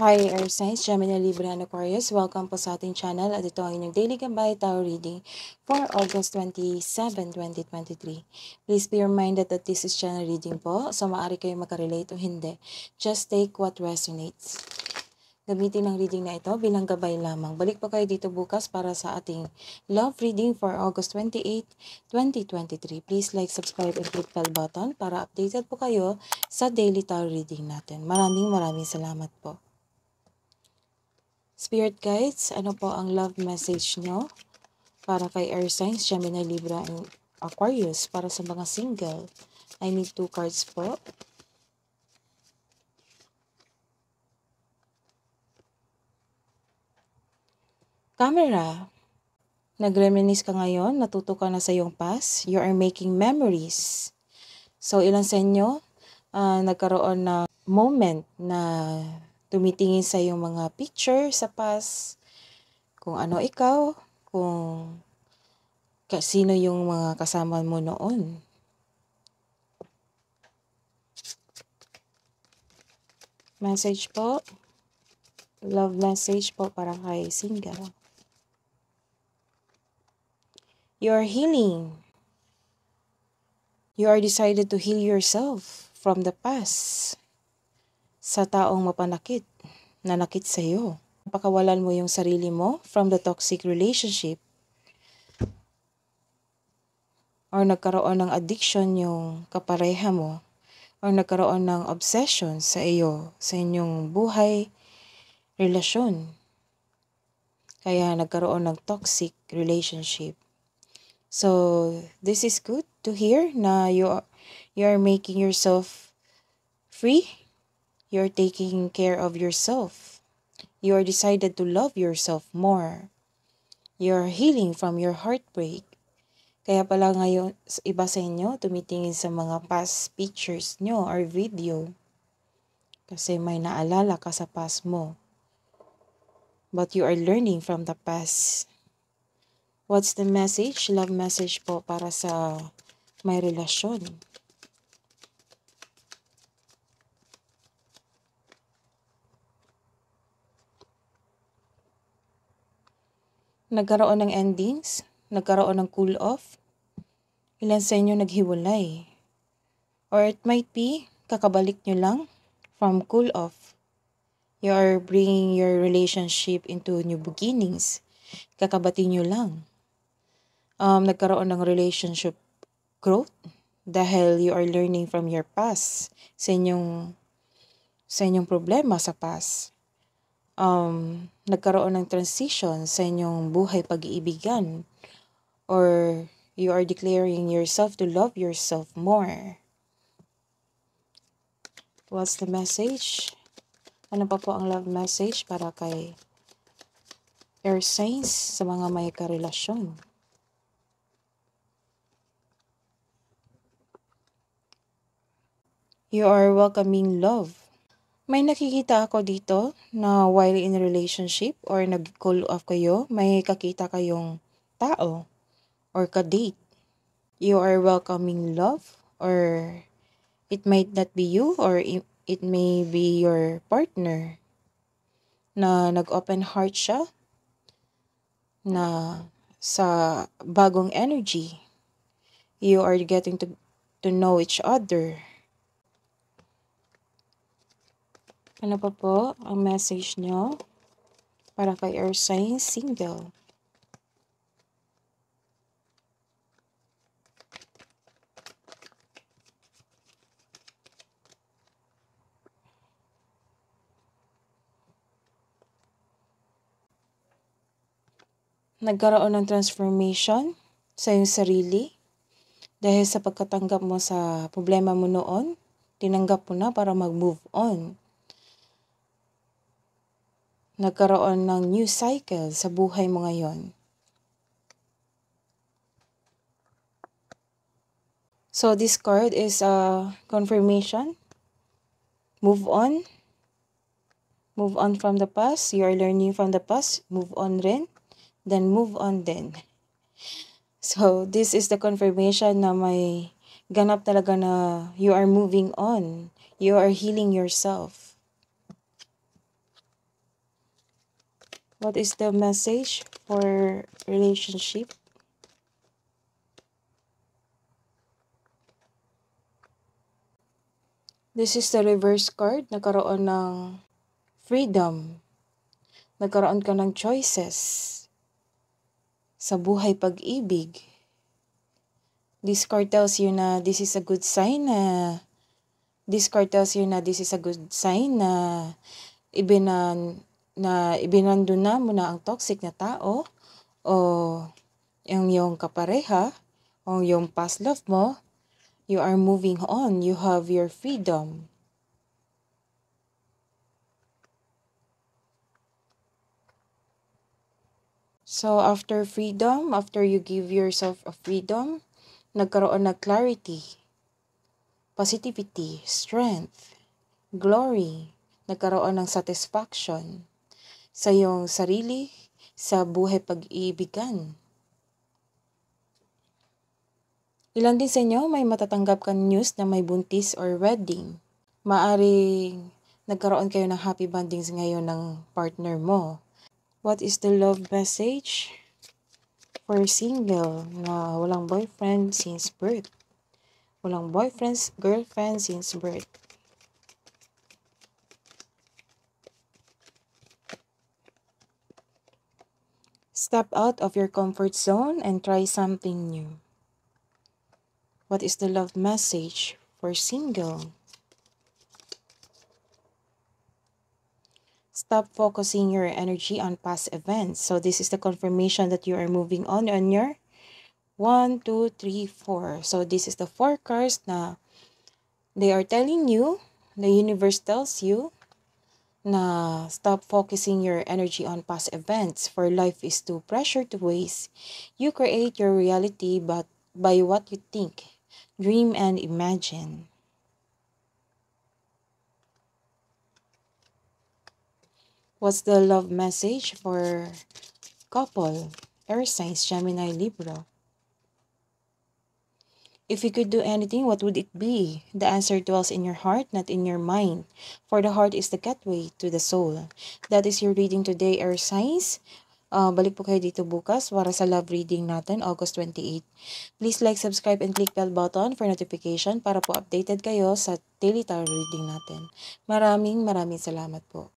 Hi, Air Signs, Gemini, Libra, and Aquarius. Welcome po sa ating channel at ito ang inyong Daily Gambay Tarot Reading for August 27, 2023. Please be reminded that this is channel reading po, so maaari kayo makarelate o hindi. Just take what resonates. Gamitin ang reading na ito bilang gabay lamang. Balik pa kayo dito bukas para sa ating love reading for August 28, 2023. Please like, subscribe, and click bell button para updated po kayo sa daily tarot reading natin. Maraming salamat po. Spirit guides, ano po ang love message nyo para kay Air Signs, Gemini, Libra, and Aquarius para sa mga single? I need 2 cards po. Camera. Nag-reminisce ka ngayon, natuto ka na sa iyong past, you are making memories. So ilan sa inyo nagkaroon ng moment na tumitingin sa iyong mga picture sa past, kung ano ikaw, kung sino yung mga kasama mo noon. Message po. Love message po para kay single. You are healing. You are decided to heal yourself from the past sa taong mapanakit, nanakit sa iyo. Pakawalan mo yung sarili mo from the toxic relationship or nagkaroon ng addiction yung kapareha mo or nagkaroon ng obsession sa iyo, sa inyong buhay, relasyon. Kaya nagkaroon ng toxic relationship. So, this is good to hear na you are making yourself free. You're taking care of yourself. You are decided to love yourself more. You're healing from your heartbreak. Kaya pala ngayon, iba sa inyo, tumitingin sa mga past pictures nyo or video. Kasi may naalala ka sa past mo. But you are learning from the past. What's the message? Love message po para sa may relasyon. Nagkaroon ng endings, nagkaroon ng cool off, ilan sa inyo naghiwalay. Or it might be, kakabalik nyo lang from cool off. You are bringing your relationship into new beginnings. Kakabati nyo lang. Nagkaroon ng relationship growth dahil you are learning from your past sa inyong problema sa past. Nagkaroon ng transition sa inyong buhay pag-iibigan or you are declaring yourself to love yourself more. What's the message? Ano pa po ang love message para kay Air Signs sa mga may karelasyon? You are welcoming love. May nakikita ako dito na while in a relationship or nag-call off kayo, may kakita kayong tao or ka-date. You are welcoming love or it might not be you or it may be your partner na nag-open heart siya na sa bagong energy. You are getting to know each other. Ano pa po ang message nyo para kay Air Signs single? Nagkaroon ng transformation sa iyong sarili dahil sa pagkatanggap mo sa problema mo noon, tinanggap mo na para mag-move on. Nagkaroon ng new cycle sa buhay mo ngayon. So this card is a confirmation. Move on. Move on from the past. You are learning from the past. Move on rin. Then move on din. So this is the confirmation na may ganap talaga na you are moving on. You are healing yourself. What is the message for relationship? This is the reverse card. Nagkaroon ng freedom. Nagkaroon ka ng choices sa buhay pag-ibig. This card tells you na this is a good sign na ibinando na mo na ang toxic na tao o yung iyong kapareha o yung past love mo. You are moving on. You have your freedom. So after freedom, after you give yourself a freedom, nagkaroon ng clarity, positivity, strength, glory, nagkaroon ng satisfaction sa iyong sarili, sa buhay pag-iibigan. Ilan din sa inyo may matatanggap kang news na may buntis or wedding. Maaring nagkaroon kayo ng happy bondings ngayon ng partner mo. What is the love message for single na walang boyfriend since birth? Walang boyfriend, girlfriend since birth. Step out of your comfort zone and try something new. What is the love message for single? Stop focusing your energy on past events. So this is the confirmation that you are moving on your 1, 2, 3, 4. So this is the 4 cards na they are telling you, the universe tells you, na stop focusing your energy on past events, for life is too pressure to waste. You create your reality but by what you think, dream, and imagine. What's the love message for couple, air signs, Gemini, Libra? If you could do anything, what would it be? The answer dwells in your heart, not in your mind. For the heart is the gateway to the soul. That is your reading today, air signs. Balik po kayo dito bukas para sa love reading natin, August 28. Please like, subscribe, and click bell button for notification para po updated kayo sa daily tarot reading natin. Maraming salamat po.